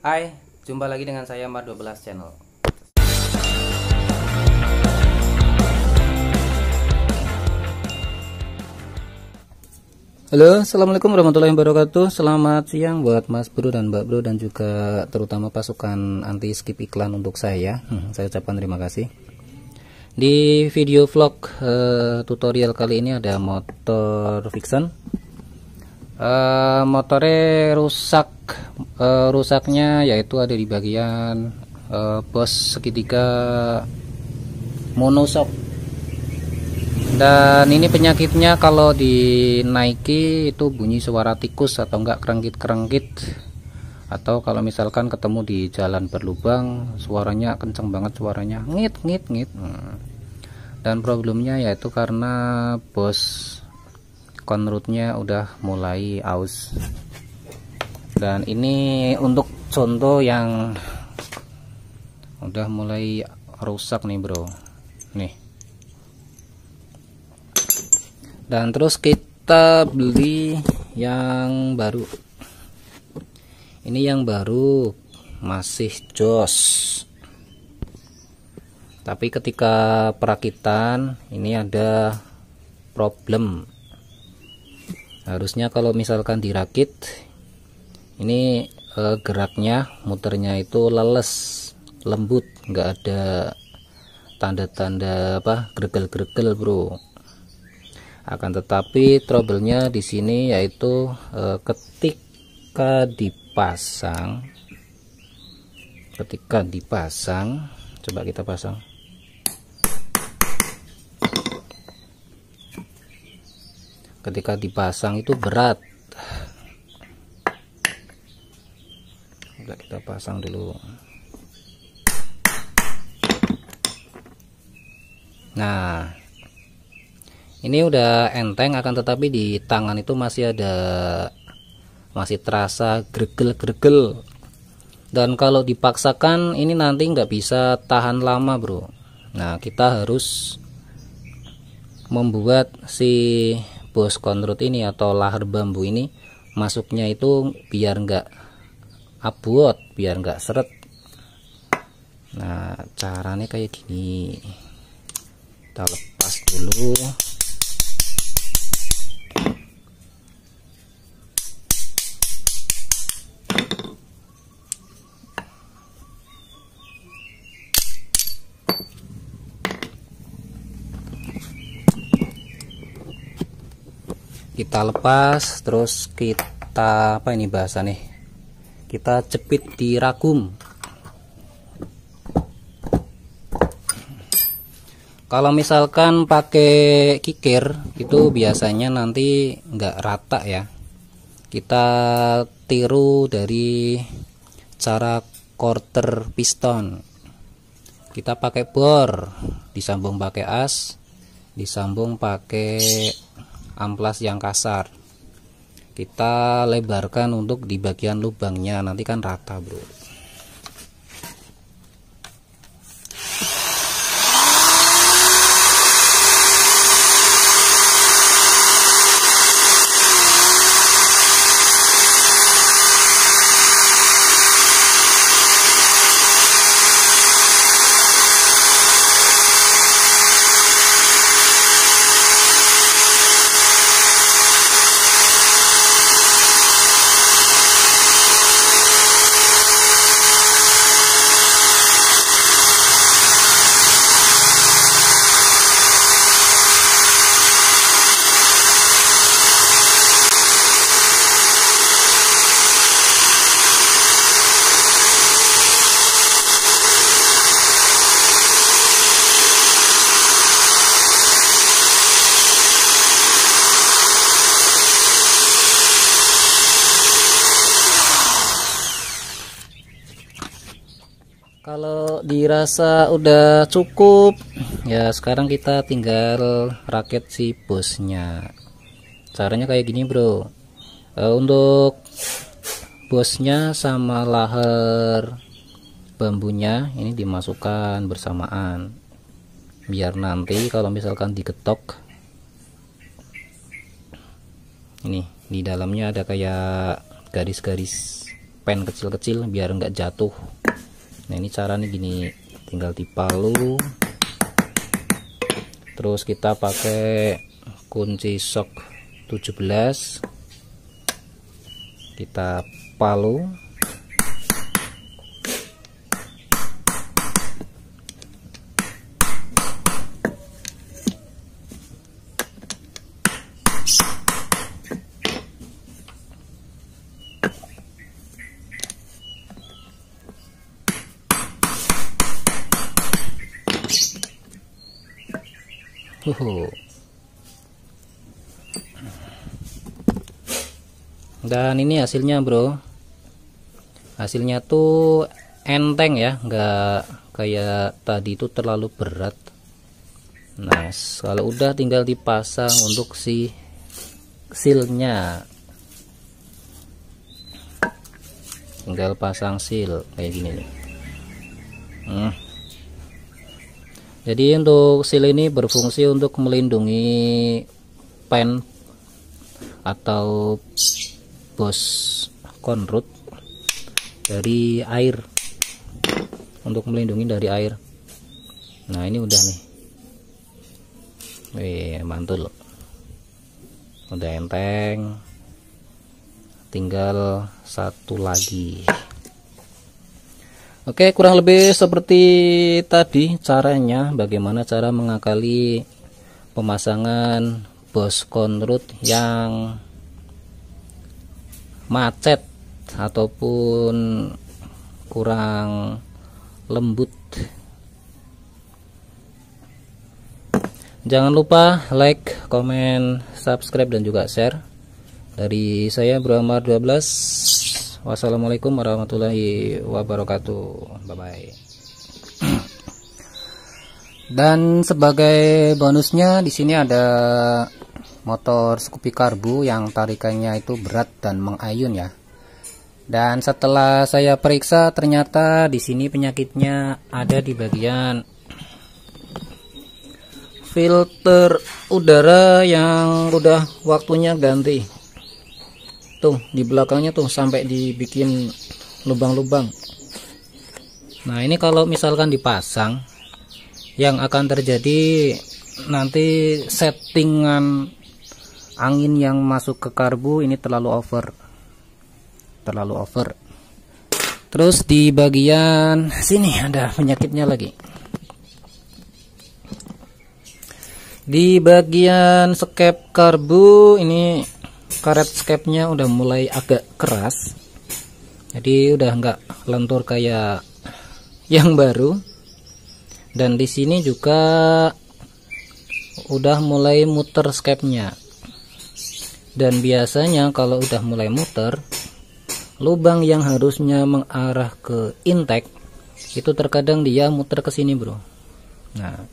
Hai, jumpa lagi dengan saya Mar 12 Channel. Halo, assalamualaikum warahmatullahi wabarakatuh. Selamat siang buat Mas Bro dan Mbak Bro, dan juga terutama pasukan anti skip iklan untuk saya. Saya ucapkan terima kasih. Di video vlog tutorial kali ini ada motor Vixen. Motornya rusak. Rusaknya yaitu ada di bagian bos segitiga monoshock. Dan ini penyakitnya kalau dinaiki itu bunyi suara tikus atau enggak kerengkit-kerengkit, atau kalau misalkan ketemu di jalan berlubang suaranya kenceng banget, suaranya ngit ngit ngit. Dan problemnya yaitu karena bos konrutnya udah mulai aus. Dan ini untuk contoh yang udah mulai rusak nih bro, nih. Dan terus kita beli yang baru. Ini yang baru masih jos. Tapi ketika perakitan ini ada problem. Harusnya kalau misalkan dirakit ini geraknya, muternya itu leles, lembut, nggak ada tanda-tanda apa gregel-gregel bro. Akan tetapi trouble-nya di sini yaitu ketika dipasang, coba kita pasang. Ketika dipasang itu berat. Coba kita pasang dulu. Nah, ini udah enteng, akan tetapi di tangan itu masih terasa gregel-gregel. Dan kalau dipaksakan ini nanti nggak bisa tahan lama bro. Nah, kita harus membuat si bos konrut ini atau lahar bambu ini masuknya itu biar nggak abot, biar nggak seret. Nah, caranya kayak gini. Kita lepas dulu. Kita lepas, terus kita apa ini bahasa nih, kita jepit di ragum. Kalau misalkan pakai kikir itu biasanya nanti nggak rata ya. Kita tiru dari cara quarter piston. Kita pakai bor, disambung pakai as, disambung pakai amplas yang kasar. Kita lebarkan untuk di bagian lubangnya, nanti kan rata bro. Kalau dirasa udah cukup ya, sekarang kita tinggal rakit si bosnya. Caranya kayak gini bro. Untuk bosnya sama lahar bambunya ini dimasukkan bersamaan, biar nanti kalau misalkan digetok ini di dalamnya ada kayak garis-garis pen kecil-kecil biar nggak jatuh. Nah ini caranya gini, tinggal dipalu, terus kita pakai kunci sok 17, kita palu. Dan ini hasilnya bro, hasilnya tuh enteng ya, nggak kayak tadi itu terlalu berat. Nah kalau udah tinggal dipasang untuk si sealnya, tinggal pasang seal kayak gini nih. Jadi untuk seal ini berfungsi untuk melindungi pen atau bos konrut dari air, untuk melindungi dari air. Nah ini udah nih, mantul, udah enteng, tinggal satu lagi. Oke, kurang lebih seperti tadi caranya, bagaimana cara mengakali pemasangan bos konrut yang macet ataupun kurang lembut. Jangan lupa like, komen, subscribe dan juga share. Dari saya Bro Amar 12. Wassalamualaikum warahmatullahi wabarakatuh. Bye bye. Dan sebagai bonusnya di sini ada motor Scoopy Karbu yang tarikannya itu berat dan mengayun ya. Dan setelah saya periksa ternyata di sini penyakitnya ada di bagian filter udara yang udah waktunya ganti. Tuh di belakangnya tuh sampai dibikin lubang-lubang. Nah ini kalau misalkan dipasang, yang akan terjadi nanti settingan angin yang masuk ke karbu ini terlalu over. Terus di bagian sini ada penyakitnya lagi. Di bagian skep karbu ini karet skepnya udah mulai agak keras, jadi udah nggak lentur kayak yang baru. Dan di sini juga udah mulai muter skepnya. Dan biasanya kalau udah mulai muter, lubang yang harusnya mengarah ke intake itu terkadang dia muter ke sini bro. Nah,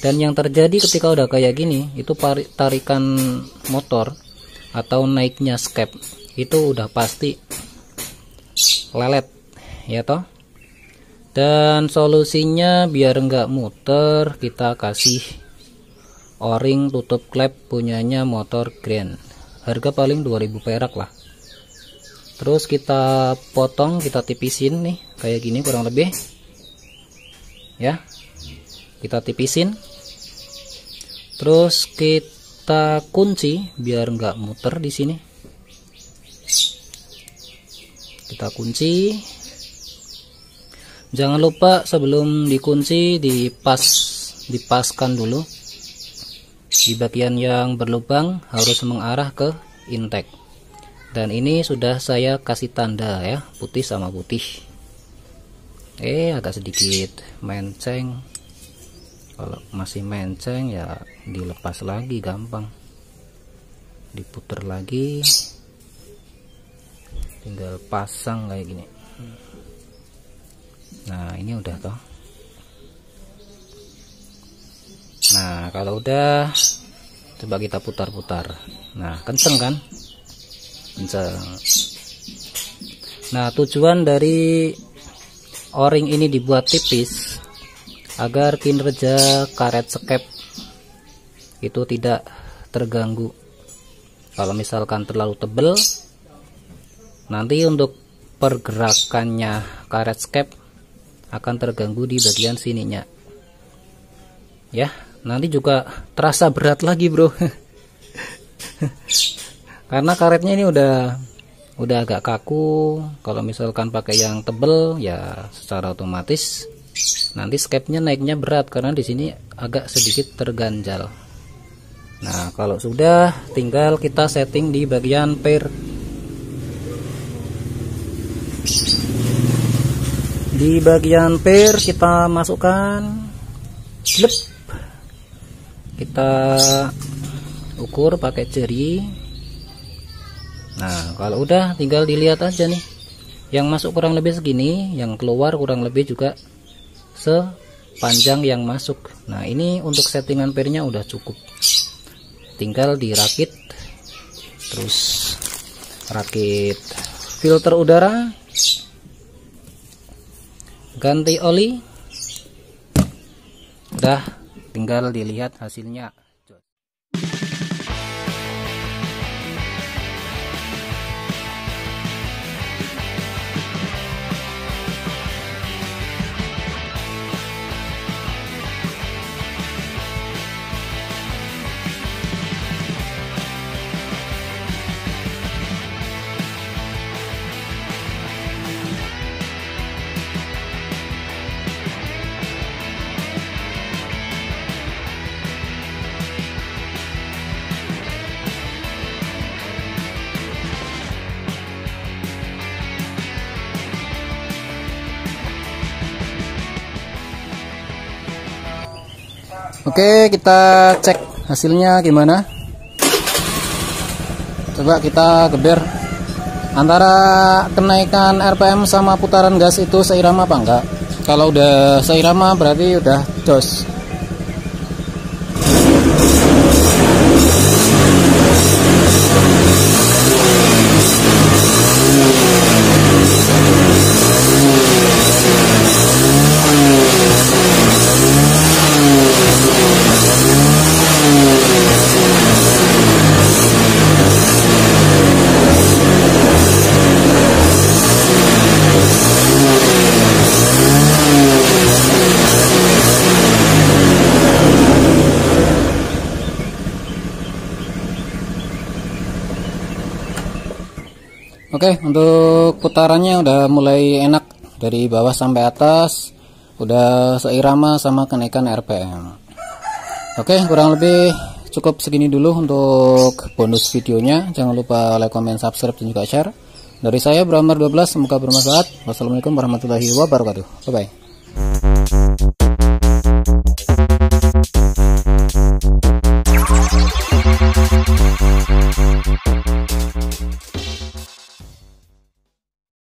dan yang terjadi ketika udah kayak gini, itu tarikan motor atau naiknya skep itu udah pasti lelet ya toh. Dan solusinya biar nggak muter, kita kasih o-ring tutup klep punyanya motor Grand, harga paling 2000 perak lah. Terus kita potong, kita tipisin nih kayak gini kurang lebih ya, kita tipisin, terus kita kunci biar nggak muter di sini. Kita kunci. Jangan lupa sebelum dikunci dipaskan dulu. Di bagian yang berlubang harus mengarah ke intake. Dan ini sudah saya kasih tanda ya, putih sama putih. Agak sedikit menceng. Kalau masih menceng ya dilepas lagi gampang, diputer lagi, tinggal pasang kayak gini. Nah ini udah toh. Nah kalau udah, coba kita putar-putar. Nah kenceng kan, kenceng. Nah tujuan dari o-ring ini dibuat tipis agar kinerja karet skep itu tidak terganggu. Kalau misalkan terlalu tebal, nanti untuk pergerakannya karet skep akan terganggu di bagian sininya ya. Nanti juga terasa berat lagi bro karena karetnya ini udah agak kaku. Kalau misalkan pakai yang tebel ya secara otomatis nanti skepnya naiknya berat karena di sini agak sedikit terganjal. Nah kalau sudah, tinggal kita setting di bagian pair. Di bagian pair kita masukkan klep, kita ukur pakai jari. Nah kalau udah tinggal dilihat aja nih, yang masuk kurang lebih segini, yang keluar kurang lebih juga sepanjang yang masuk. Nah ini untuk settingan pairnya udah cukup, tinggal dirakit, terus rakit filter udara, ganti oli, udah tinggal dilihat hasilnya. Oke, kita cek hasilnya gimana. Coba kita geber antara kenaikan RPM sama putaran gas itu seirama apa enggak. Kalau udah seirama berarti udah jos. Oke, untuk putarannya udah mulai enak dari bawah sampai atas, udah seirama sama kenaikan RPM. Oke, kurang lebih cukup segini dulu untuk bonus videonya. Jangan lupa like, comment, subscribe, dan juga share. Dari saya Bramar 12, semoga bermanfaat. Wassalamualaikum warahmatullahi wabarakatuh. Bye bye.